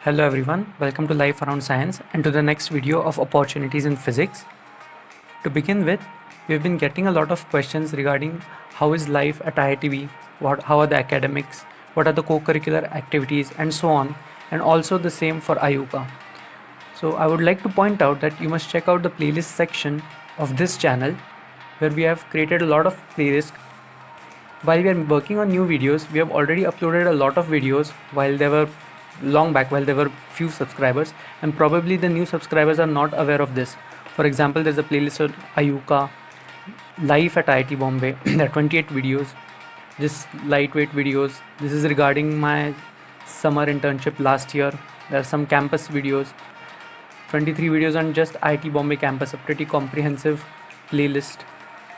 Hello everyone, welcome to Life Around Science and to the next video of opportunities in physics. To begin with, we've been getting a lot of questions regarding how is life at IITB, how are the academics, what are the co-curricular activities and so on, and also the same for IUCAA. So I would like to point out that you must check out the playlist section of this channel where we have created a lot of playlists. While we are working on new videos, we have already uploaded a lot of videos while there were few subscribers, and probably the new subscribers are not aware of this. For example, there's a playlist of IUCAA, Life at IIT Bombay. There are 28 videos, just lightweight videos. This is regarding my summer internship last year. There are some campus videos, 23 videos on just IIT Bombay campus, a pretty comprehensive playlist.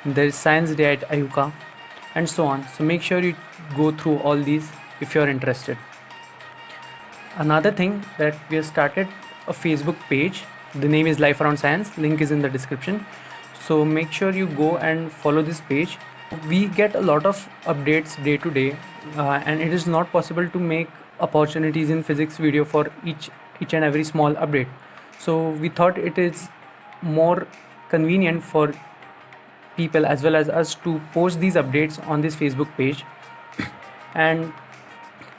There is Science Day at IUCAA and so on. So make sure you go through all these if you're interested. Another thing that we have started a Facebook page. The name is Life Around Science. Link is in the description. So make sure you go and follow this page. We get a lot of updates day to day, and it is not possible to make opportunities in physics video for each and every small update. So we thought it is more convenient for people as well as us to post these updates on this Facebook page. And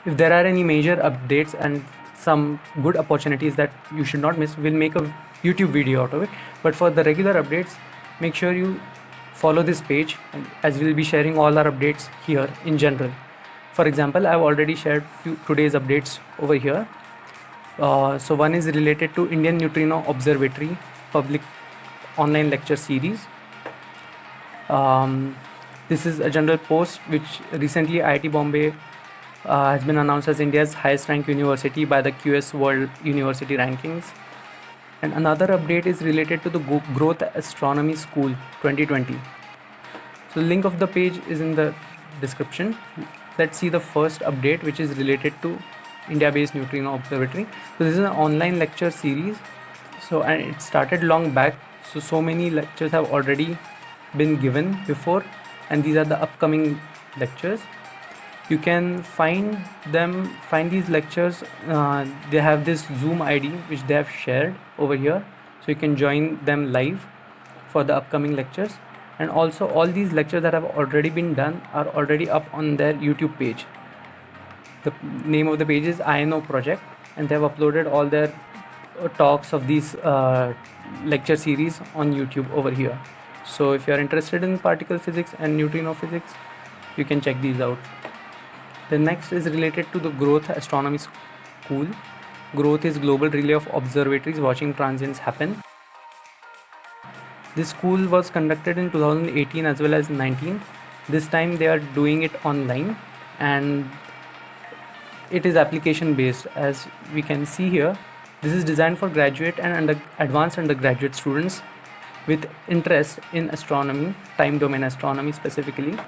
if there are any major updates and some good opportunities that you should not miss, we'll make a YouTube video out of it. But for the regular updates, make sure you follow this page, as we'll be sharing all our updates here in general. For example, I've already shared today's updates over here. So one is related to Indian Neutrino Observatory public online lecture series. This is a general post which recently IIT Bombay has been announced as India's highest ranked university by the QS World University Rankings. And another update is related to the Growth Astronomy School 2020. So the link of the page is in the description. Let's see the first update, which is related to India-based Neutrino Observatory. So this is an online lecture series. And it started long back. So many lectures have already been given before, and these are the upcoming lectures. You can find these lectures. They have this Zoom ID which they have shared over here, so you can join them live for the upcoming lectures. And also all these lectures that have already been done are already up on their YouTube page. The name of the page is INO Project, and they have uploaded all their talks of these lecture series on YouTube over here. So if you are interested in particle physics and neutrino physics, you can check these out. The next is related to the Growth Astronomy School. Growth is global relay of observatories watching transients happen. This school was conducted in 2018 as well as 19. This time they are doing it online, and it is application based. As we can see here, this is designed for graduate and advanced undergraduate students with interest in astronomy, time domain astronomy specifically.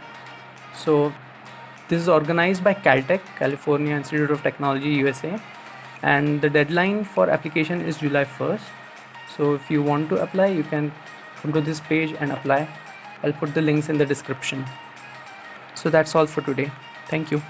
So this is organized by Caltech, California Institute of Technology, USA, and the deadline for application is July 1st. So if you want to apply, you can come to this page and apply. I'll put the links in the description. So that's all for today. Thank you.